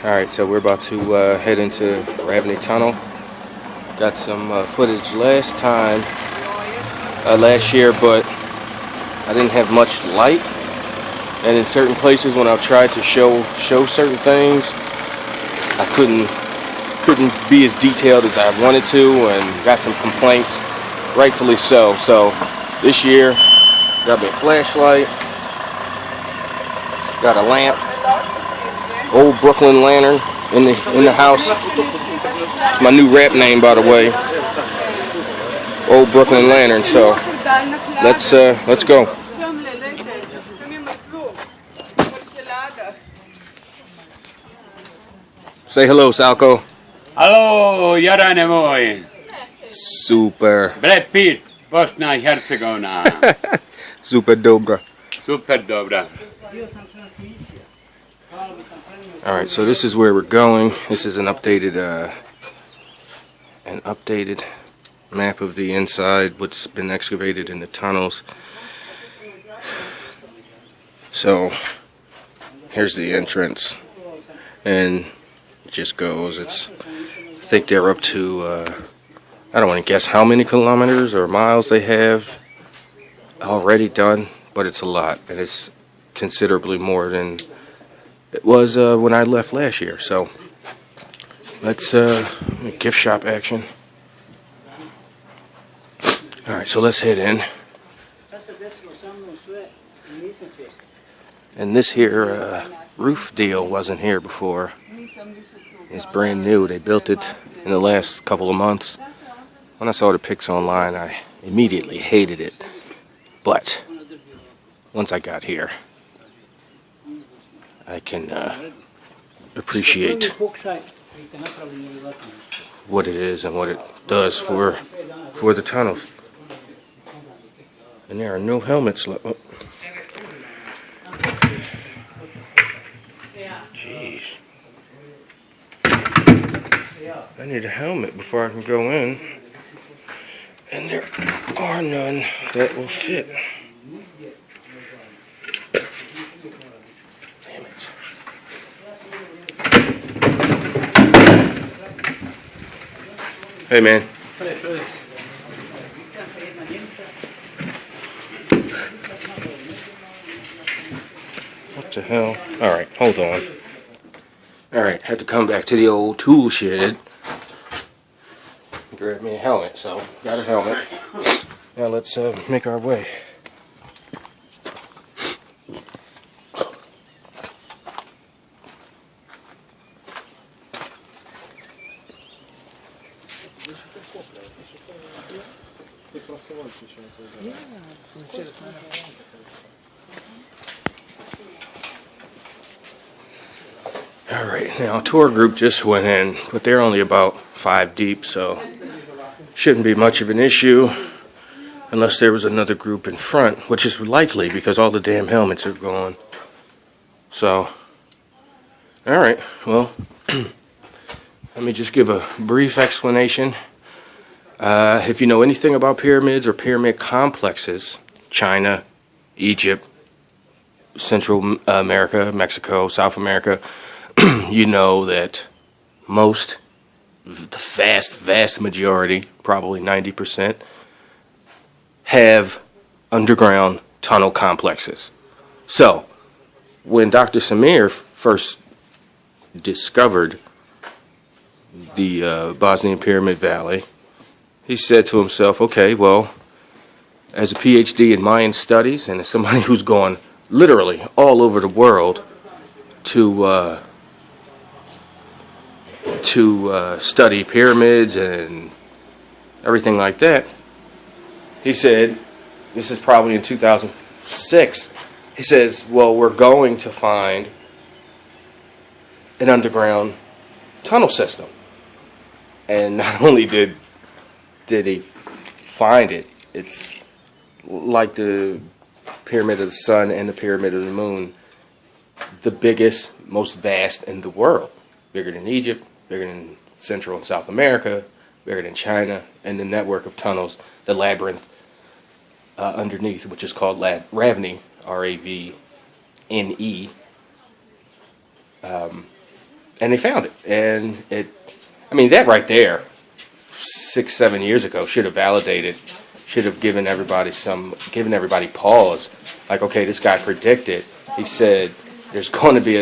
Alright, so we're about to head into Ravne Tunnel. Got some footage last year, but I didn't have much light. And in certain places when I've tried to show certain things, I couldn't be as detailed as I wanted to, and got some complaints, rightfully so. So this year, got me a flashlight, got a lamp, old Brooklyn lantern in the house. It's my new rap name, by the way. Old Brooklyn lantern. So let's go. Say hello, Salko. Hello, Jarane moj. Super. Brad Pitt, Bosna i Hercegovina. Super dobra. Super dobra. Alright, so this is where we're going. This is an updated map of the inside, what's been excavated in the tunnels. So here's the entrance, and it just goes. I think they're up to I don't want to guess how many kilometers or miles they have already done, but it's a lot, and it's considerably more than it was when I left last year. So let's gift shop action. Alright, so let's head in. And this here roof deal wasn't here before. It's brand new. They built it in the last couple of months. When I saw the pics online, I immediately hated it. But once I got here, I can appreciate what it is and what it does for the tunnels. And there are no helmets left. Oh. Jeez. I need a helmet before I can go in. And there are none that will fit. Damn it. Hey, man. What the hell? Alright, hold on. Alright, had to come back to the old tool shed. Grab me a helmet, so got a helmet. Now let's make our way. Alright, now tour group just went in, but they're only about 5 deep, so shouldn't be much of an issue unless there was another group in front, which is likely because all the damn helmets are gone. So, alright, well, let me just give a brief explanation. If you know anything about pyramids or pyramid complexes, China, Egypt, Central America, Mexico, South America, you know that most, the vast majority, probably 90%, have underground tunnel complexes. So, when Dr. Samir first discovered the Bosnian Pyramid Valley, he said to himself, okay, well, as a PhD in Mayan studies and as somebody who's gone literally all over the world to study pyramids and everything like that, he said, this is probably in 2006, he says, well, we're going to find an underground tunnel system. And not only did he find it, it's like the Pyramid of the Sun and the Pyramid of the Moon, the biggest, most vast in the world. Bigger than Egypt, bigger than Central and South America, bigger than China, and the network of tunnels, the labyrinth underneath, which is called Ravne, R-A-V-N-E, N-E. And they found it. And I mean, that right there, 6-7 years ago, should have validated, should have given everybody pause. Like, okay, this guy predicted. He said there's going to be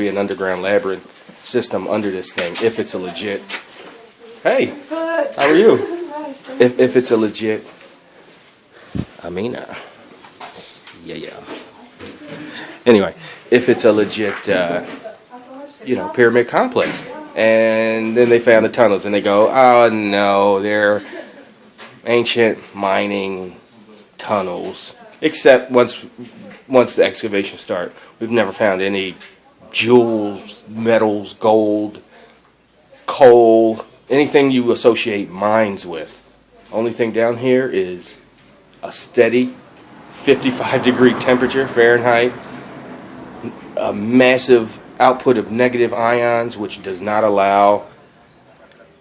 an underground labyrinth system under this thing if it's a legit. Hey, how are you? If it's a legit. Yeah. Anyway, if it's a legit, pyramid complex. And then they found the tunnels, and they go, oh no, they're ancient mining tunnels. Except once the excavation start, we've never found any jewels, metals, gold, coal, anything you associate mines with. Only thing down here is a steady 55-degree temperature Fahrenheit, a massive output of negative ions, which does not allow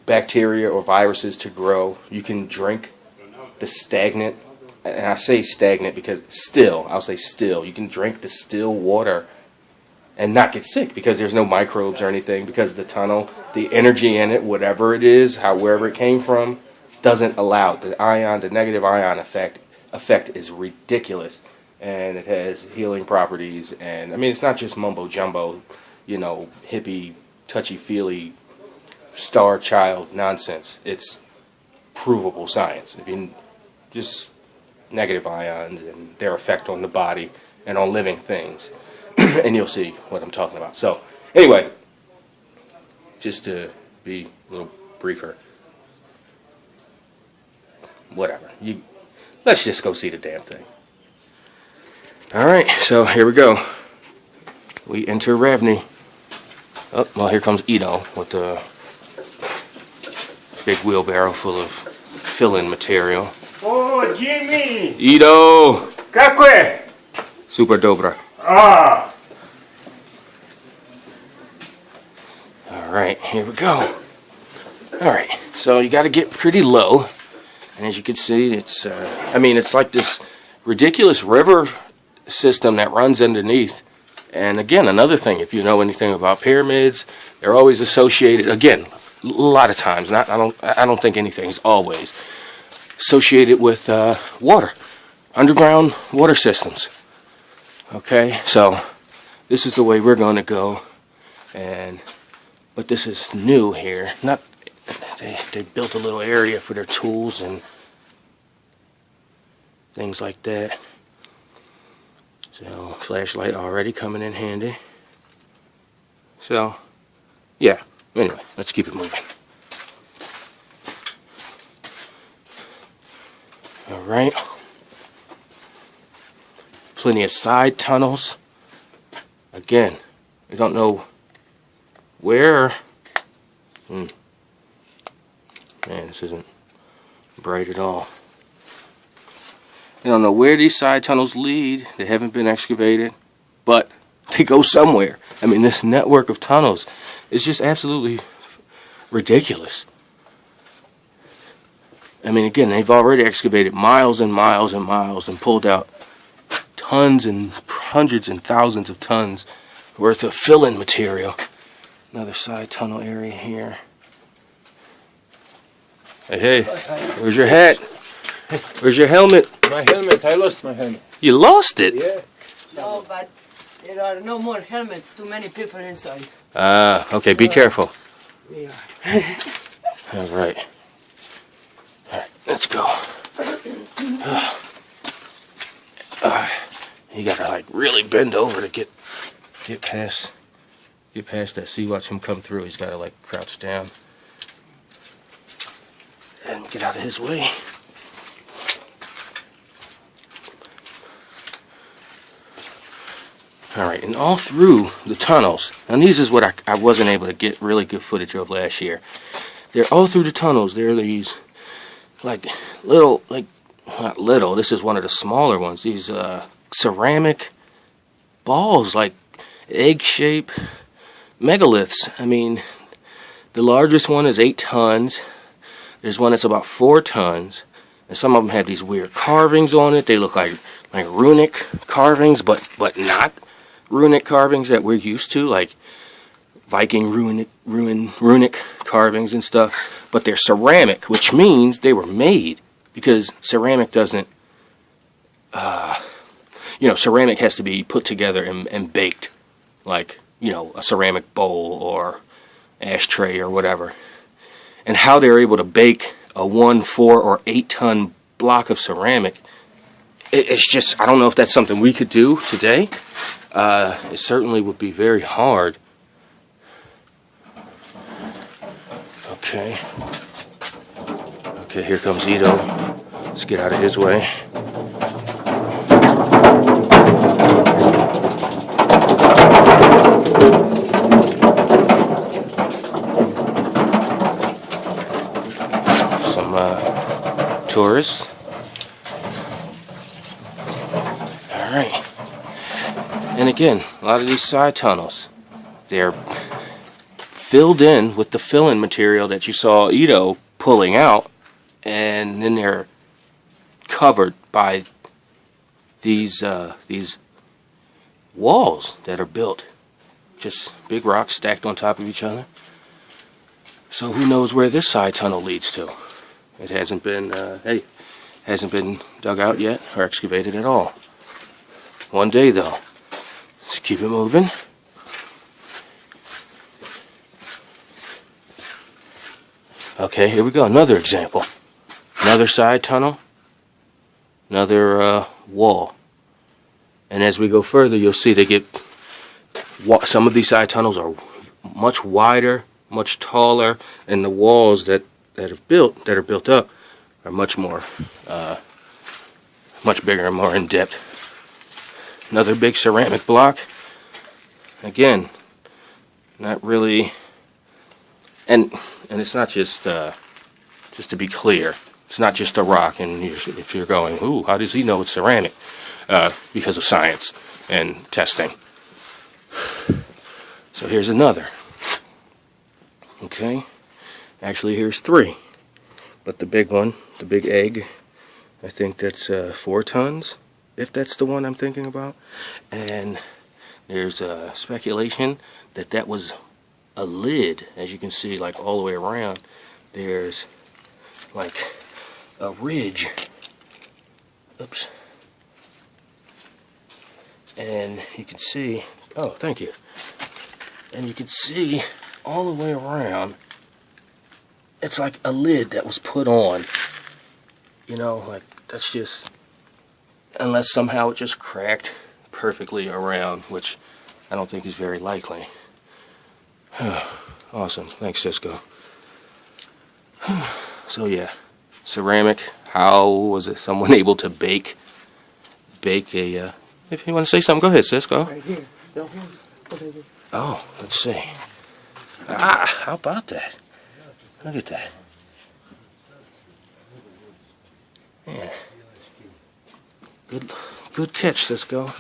bacteria or viruses to grow. You can drink the stagnant, and I say stagnant because I'll say still, you can drink the still water and not get sick because there's no microbes or anything, because the tunnel, the energy in it, whatever it is, wherever it came from, doesn't allow it. The negative ion effect is ridiculous, and it has healing properties. And I mean, it's not just mumbo jumbo, hippie, touchy-feely, star child nonsense. It's provable science. If you just negative ions and their effect on the body and on living things, and you'll see what I'm talking about. So, anyway, just to be a little briefer, whatever. Let's just go see the damn thing. All right, so here we go. We enter Ravne. Oh, well, here comes Ito with the big wheelbarrow full of fill-in material. Oh, Jimmy! Ito! Kako je? Super dobra. Ah! All right, here we go. All right, so you got to get pretty low. And as you can see, it's like this ridiculous river system that runs underneath. And again, another thing, if you know anything about pyramids, they're always associated, again, a lot of times, I don't think anything's always associated with water, underground water systems. Okay, so this is the way we're going to go. But this is new here. They built a little area for their tools and things like that. So, flashlight already coming in handy. So, yeah. Anyway, let's keep it moving. Alright. Plenty of side tunnels. Again, we don't know where. Man, this isn't bright at all. I don't know where these side tunnels lead. They haven't been excavated, but they go somewhere. I mean, this network of tunnels is just absolutely ridiculous. I mean, again, they've already excavated miles and miles and miles and pulled out tons and hundreds and thousands of tons worth of fill-in material. Another side tunnel area here. Hey, where's your hat? Where's your helmet? My helmet, I lost my helmet. You lost it? Yeah. No, but there are no more helmets, too many people inside. Okay, be careful. Yeah. Alright. Alright, let's go. You gotta like really bend over to get past that. See, watch him come through. He's gotta like crouch down and get out of his way. Alright, and all through the tunnels, and these is what I wasn't able to get really good footage of last year. They're all through the tunnels. There are these, like, not little, this is one of the smaller ones, these ceramic balls, like egg-shaped megaliths. I mean, the largest one is 8 tons. There's one that's about 4 tons. And some of them have these weird carvings on it. They look like runic carvings, but not. runic carvings that we're used to, like Viking runic carvings and stuff, but they're ceramic, which means they were made, because ceramic doesn't, ceramic has to be put together and baked, like, a ceramic bowl or ashtray or whatever. And how they're able to bake a 1, 4, or 8 ton block of ceramic, it's just, I don't know if that's something we could do today. It certainly would be very hard. Okay, here comes Ito. Let's get out of his way. Some tourists. Alright. And again, a lot of these side tunnels, they're filled in with the fill-in material that you saw Ito pulling out, and then they're covered by these walls that are built, just big rocks stacked on top of each other. So who knows where this side tunnel leads to? It hasn't been hasn't been dug out yet or excavated at all. One day though. Let's keep it moving. Okay, here we go. Another example. Another side tunnel. Another wall. And as we go further, you'll see they get... Some of these side tunnels are much wider, much taller, and the walls that are built up are much more, much bigger and more in depth. Another big ceramic block. Again, not really... And it's not just to be clear, it's not just a rock, and if you're going, ooh, how does he know it's ceramic? Because of science and testing. So here's another. Okay, actually here's 3, but the big one, the big egg, I think that's 4 tons, if that's the one I'm thinking about. And there's speculation that was a lid, as you can see, like all the way around. There's like a ridge. Oops. And you can see, oh, thank you. And you can see all the way around, it's like a lid that was put on. Like, that's just, unless somehow it just cracked perfectly around, which I don't think is very likely. Awesome. Thanks, Cisco. So yeah, ceramic. How was it someone able to bake a... if you want to say something, go ahead, Cisco. Right here. Oh, let's see. How about that? Look at that. Yeah. Good catch, Cisco.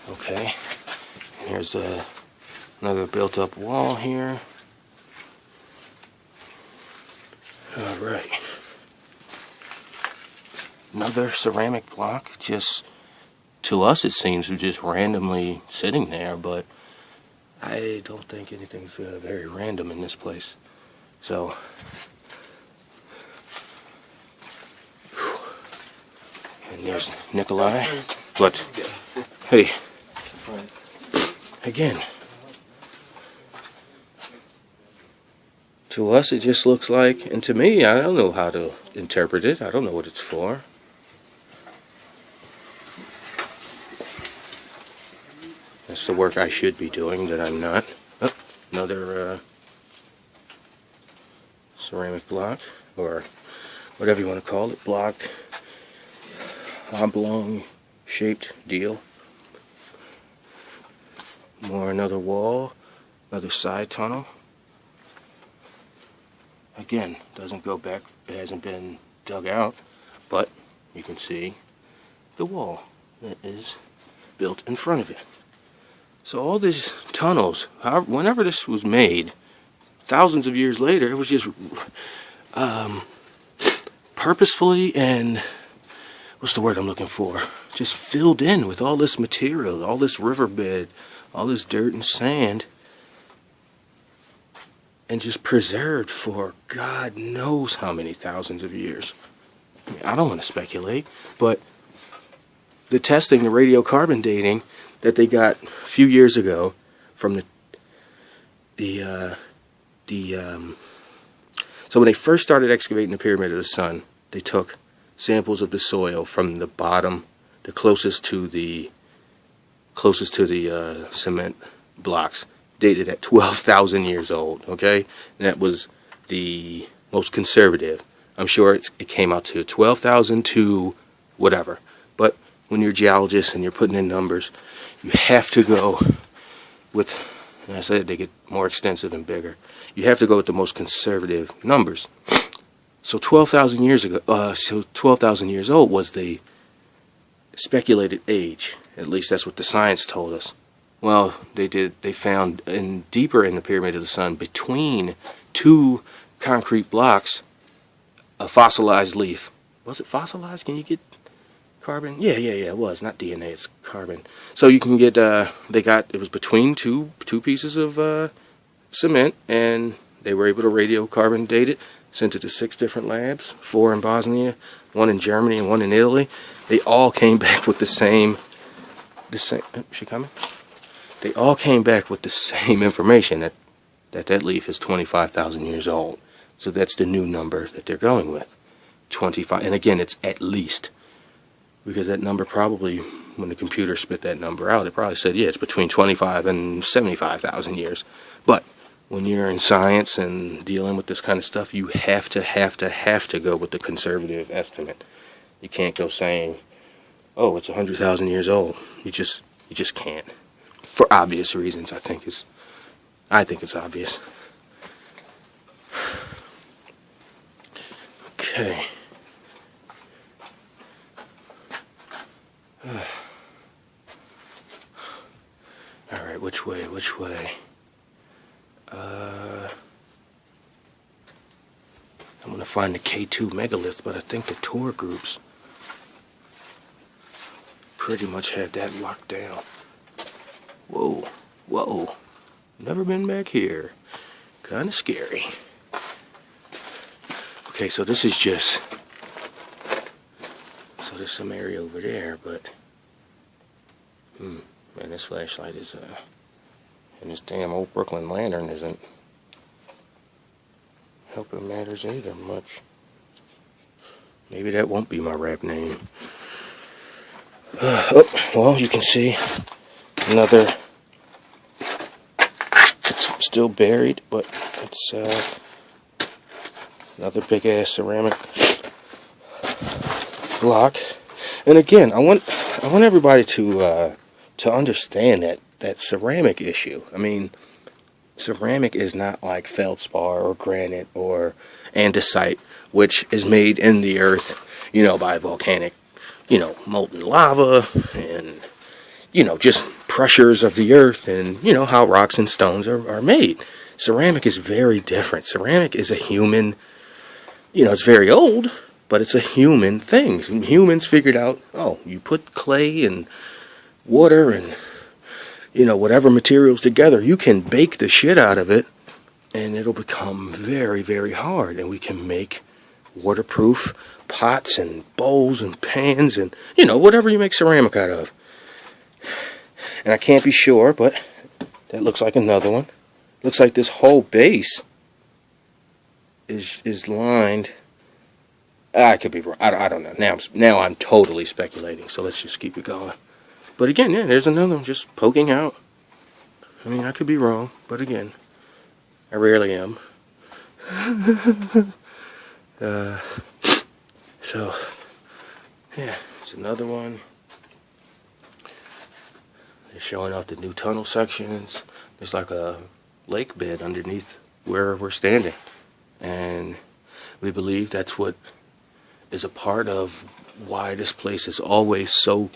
Okay. Here's another built-up wall here. All right. Another ceramic block. Just, to us, it seems to just randomly sitting there, but I don't think anything's very random in this place. So, and there's Nikolai. What? Hey. Again, to us it just looks like, and to me, I don't know how to interpret it. I don't know what it's for. That's the work I should be doing that I'm not. Oh, another ceramic block, or whatever you want to call it, block, oblong shaped deal. Another wall, another side tunnel. Again, doesn't go back, it hasn't been dug out, but you can see the wall that is built in front of it. So all these tunnels, whenever this was made, thousands of years later, it was just purposefully and, what's the word I'm looking for? just filled in with all this material, all this riverbed, all this dirt and sand, and just preserved for God knows how many thousands of years. I mean, I don't want to speculate, but the testing, the radiocarbon dating that they got a few years ago from so when they first started excavating the Pyramid of the Sun, they took samples of the soil from the bottom, the closest to the cement blocks, dated at 12,000 years old. Okay, and that was the most conservative. I'm sure it came out to 12,000 to whatever. But when you're a geologist and you're putting in numbers, you have to go with, and I said they get more extensive and bigger. You have to go with the most conservative numbers. So 12,000 years ago, 12,000 years old was the speculated age. At least that's what the science told us. Well, they found deeper in the Pyramid of the Sun, between two concrete blocks, a fossilized leaf. Was it fossilized? Can you get carbon? Yeah, it was. Not DNA, it's carbon. So you can get, it was between two pieces of cement, and they were able to radiocarbon date it, sent it to 6 different labs, 4 in Bosnia, 1 in Germany, and 1 in Italy. They all came back with the same, she coming? They all came back with the same information, that leaf is 25,000 years old. So that's the new number that they're going with, 25. And again, it's at least, because that number probably, when the computer spit that number out, it probably said, yeah, it's between 25 and 75,000 years. But when you're in science and dealing with this kind of stuff, you have to go with the conservative estimate. You can't go saying, oh, it's 100,000 years old. You just can't. For obvious reasons, I think it's obvious. Okay. All right, which way? I'm going to find the K2 megalith, but I think the tour groups pretty much had that locked down. Whoa. Never been back here. Kind of scary. Okay, so this is just... So there's some area over there, but... Man, this flashlight is... And this damn old Brooklyn lantern isn't helping matters either much. Maybe that won't be my rap name. Well, you can see another... It's still buried, but it's another big ass ceramic block. And again, I want everybody to understand that ceramic issue. I mean, ceramic is not like feldspar or granite or andesite, which is made in the earth, by volcanic, molten lava and, just pressures of the earth and, how rocks and stones are made. Ceramic is very different. Ceramic is a human, it's very old, but it's a human thing. Humans figured out, you put clay and water and, whatever materials together, you can bake the shit out of it, and it'll become very, very hard. And we can make waterproof pots and bowls and pans and, whatever you make ceramic out of. And I can't be sure, but that looks like another one. Looks like this whole base is lined. I could be wrong. I don't know. Now I'm totally speculating, so let's just keep it going. But again, yeah, there's another one just poking out. I mean, I could be wrong, but again, I rarely am. So, yeah, it's another one. They're showing off the new tunnel sections. There's like a lake bed underneath where we're standing. And we believe that's what is a part of why this place is always so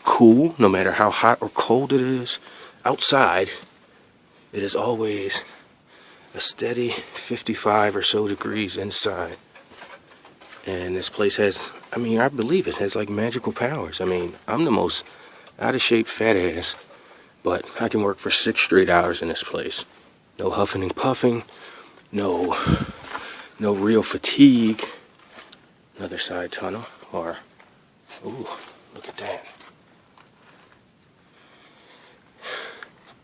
cool, no matter how hot or cold it is outside. It is always a steady 55 or so degrees inside. And this place has I mean, I believe it has like magical powers. I mean, I'm the most out of shape fat ass, but I can work for 6 straight hours in this place. No huffing and puffing, no real fatigue. Another side tunnel, or, ooh, look at that.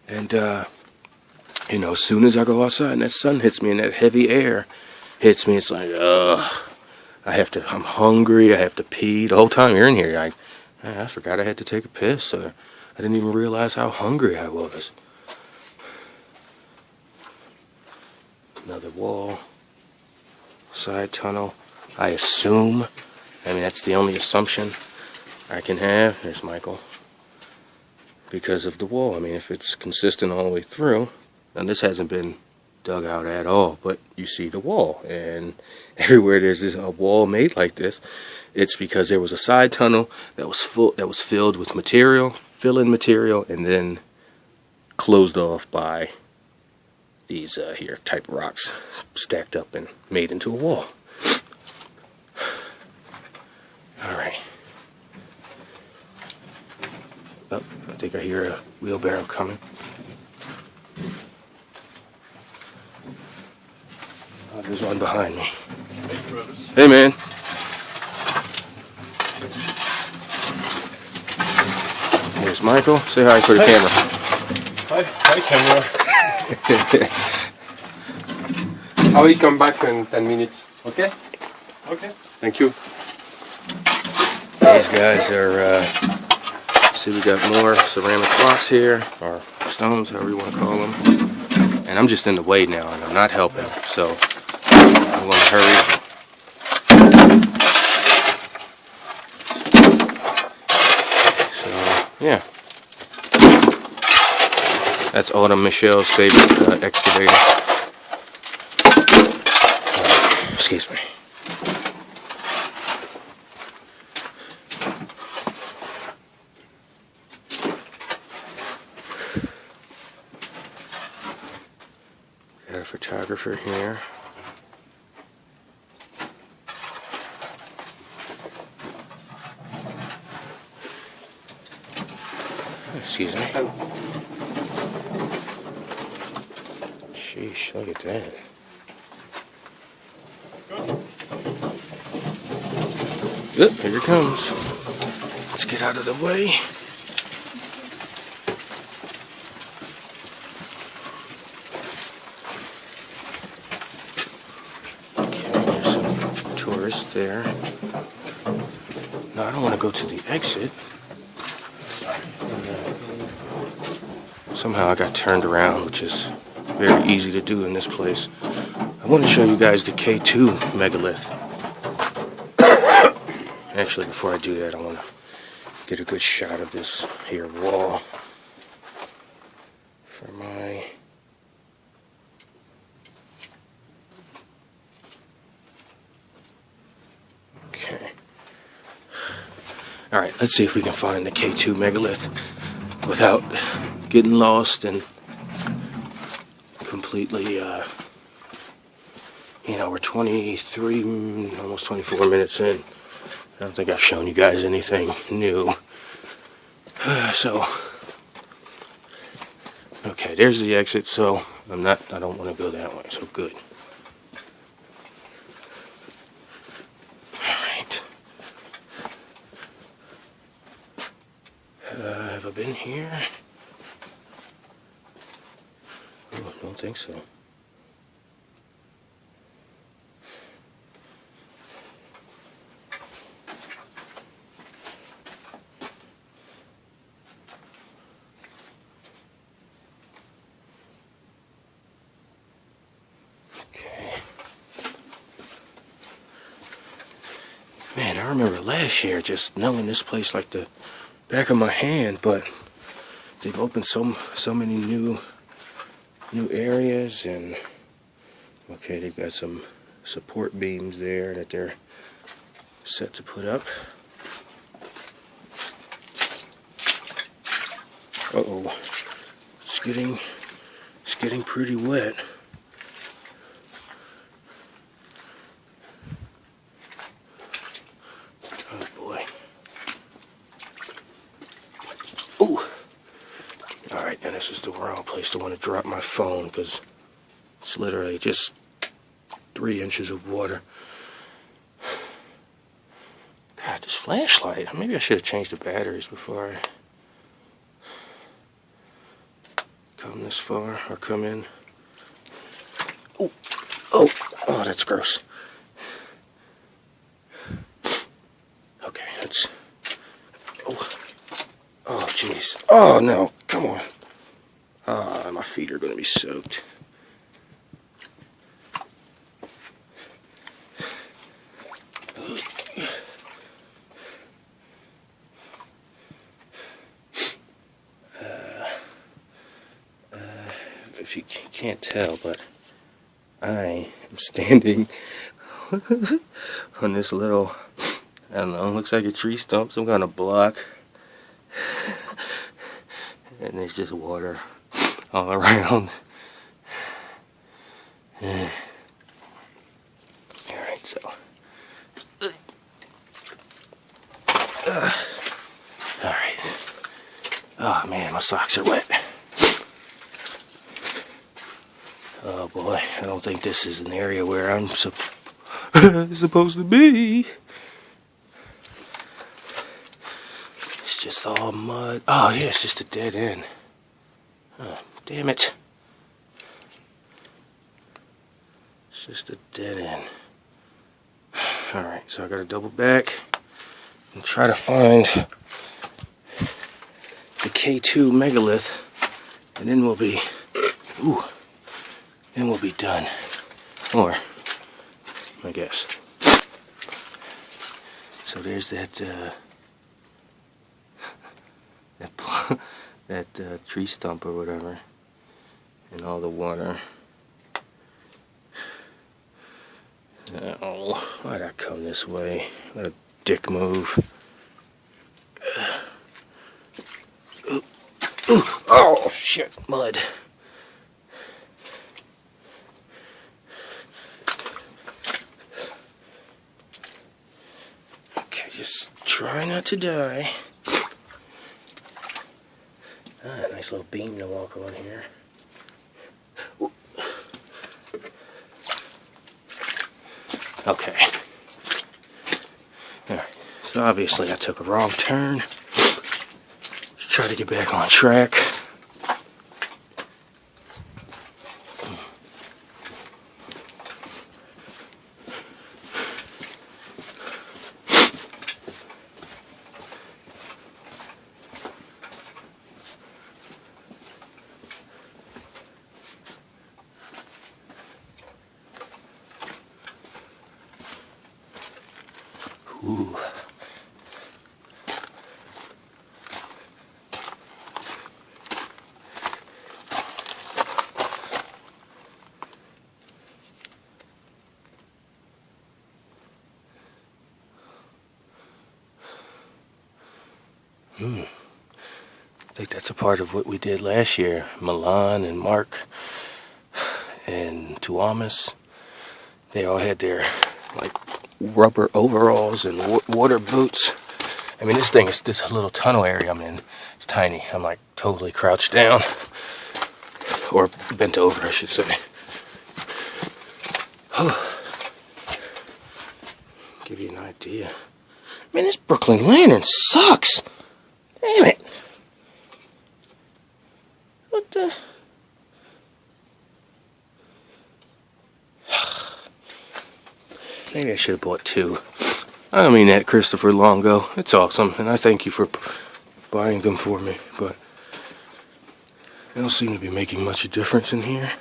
And, you know, as soon as I go outside and that sun hits me and that heavy air hits me, it's like, I'm hungry, I have to pee. The whole time you're in here, I forgot I had to take a piss, or I didn't even realize how hungry I was. Another wall, side tunnel, I assume. I mean, that's the only assumption I can have. There's Michael. Because of the wall. I mean, if it's consistent all the way through, and this hasn't been dug out at all, but you see the wall. And everywhere there's a wall made like this, it's because there was a side tunnel that was filled with material, fill-in material, and then closed off by these here type rocks stacked up and made into a wall. Alright. Oh, I think I hear a wheelbarrow coming. Oh, there's one behind me. Hey, man. There's Michael. Say hi for the camera. Hi, camera. I will come back in 10 minutes. Okay? Okay. Thank you. These guys are, see, we got more ceramic blocks here, or stones, however you want to call them. And I'm just in the way now, and I'm not helping, so I want to hurry. So, yeah. That's Autumn Michelle's favorite excavator. Excuse me. Got a photographer here. Excuse me. Sheesh, look at that. Oop, here it comes. Let's get out of the way. Okay, there's some tourists there. No, I don't want to go to the exit. Somehow I got turned around, which is very easy to do in this place. I want to show you guys the K2 megalith. Actually, before I do that, I want to get a good shot of this here wall for my... Okay. Alright, let's see if we can find the K2 megalith without getting lost and completely, you know, we're 23, almost 24 minutes in. I don't think I've shown you guys anything new. So, okay, there's the exit, so I don't want to go that way, so good. Alright. Have I been here? Oh, I don't think so. Man, I remember last year just knowing this place like the back of my hand, but they've opened so many new areas, and okay, they've got some support beams there that they're set to put up. Uh-oh, it's getting pretty wet. Ooh. Alright, now this is the wrong place to want to drop my phone because it's literally just 3 inches of water. God, this flashlight. Maybe I should have changed the batteries before I come this far or come in. Oh, oh, that's gross. Okay, that's. Oh, jeez. Oh, no. Come on. My feet are going to be soaked. If you can't tell, but I am standing on this little, I don't know, looks like a tree stump, some kind of block. And there's just water all around. Alright, so. Alright. Oh man, my socks are wet. Oh boy, I don't think this is an area where I'm supposed to be. It's just all mud. Oh yeah, it's just a dead end. Oh, damn it. It's just a dead end. Alright, so I gotta double back and try to find the K2 megalith, and then we'll be, then we'll be done. Or, I guess. So there's that, that tree stump or whatever, and all the water. Oh, why'd I come this way? What a dick move. Oh, shit, mud. Okay, just try not to die. Nice little beam to walk on here. Okay. Alright, so obviously I took a wrong turn. Let's try to get back on track. Ooh. I think that's a part of what we did last year. Milan and Mark and Tuamis, they all had their like rubber overalls and water boots. I mean, this thing is this little tunnel area I'm in. It's tiny. I'm like totally crouched down, or bent over, I should say. Give you an idea. Man, this Brooklyn lantern sucks. Damn it. What the? Maybe I should have bought 2. I don't mean that, Christopher Longo. It's awesome, and I thank you for buying them for me, but they don't seem to be making much of a difference in here.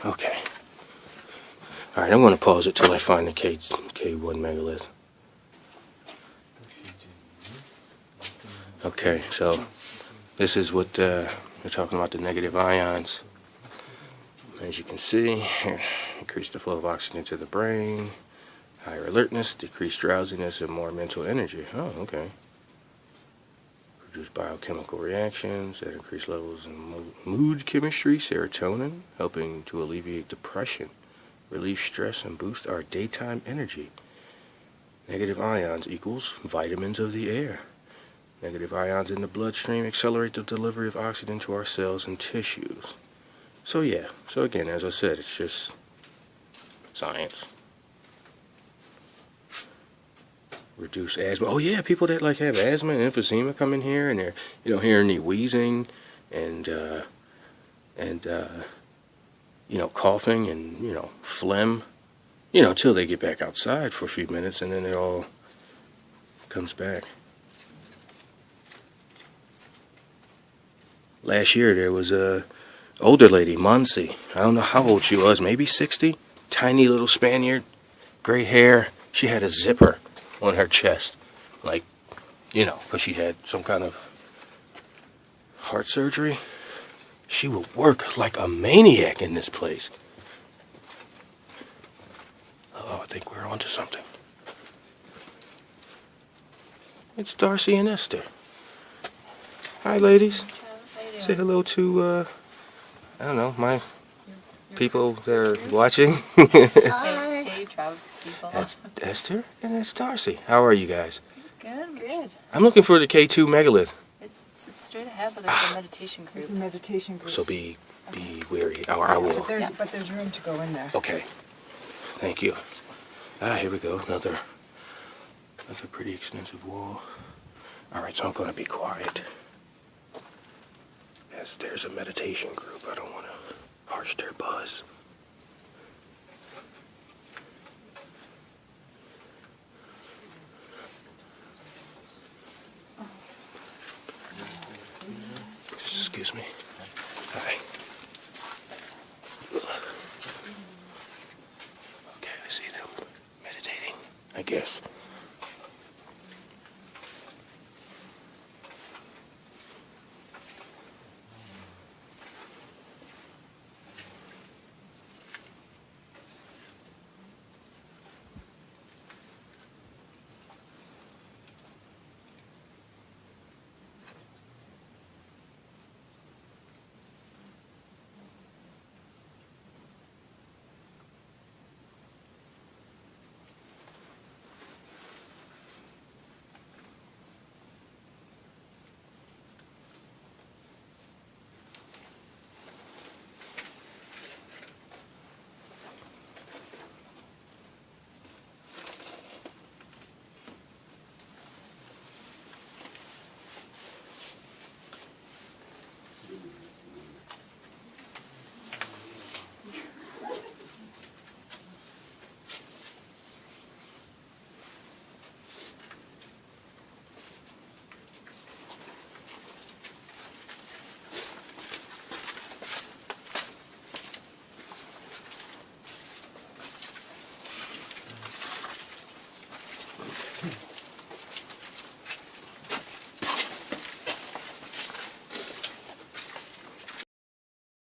Okay. Alright, I'm going to pause it till I find the K1 megalith. Okay, so this is what we're talking about, the negative ions. As you can see, here, increase the flow of oxygen to the brain, higher alertness, decreased drowsiness, and more mental energy. Oh, okay. Produce biochemical reactions that increase levels in mood chemistry, serotonin, helping to alleviate depression, relieve stress and boost our daytime energy. Negative ions equals vitamins of the air. Negative ions in the bloodstream accelerate the delivery of oxygen to our cells and tissues. So yeah, so again, as I said, it's just science. Reduce asthma. Oh yeah, people that like have asthma and emphysema come in here and they're, you don't hear any wheezing and you know, coughing and, you know, phlegm, you know, till they get back outside for a few minutes and then it all comes back. Last year there was a older lady, Monsi. I don't know how old she was, maybe 60. Tiny little Spaniard, gray hair. She had a zipper on her chest, like, you know, because she had some kind of heart surgery. She would work like a maniac in this place. Oh, I think we're onto something. It's Darcy and Esther. Hi, ladies. Say hello to, I don't know, my people that are watching. Hey, Travis people. That's Esther and that's Darcy. How are you guys? Good, good. I'm looking for the K2 megalith. It's straight ahead, but there's a meditation group. There's a meditation group. So be wary. I will. But there's room to go in there. Okay. Thank you. Here we go. Another pretty extensive wall. All right, so I'm going to be quiet. As there's a meditation group, I don't want to harsh their buzz. Excuse me. Hi. Okay, I see them meditating, I guess.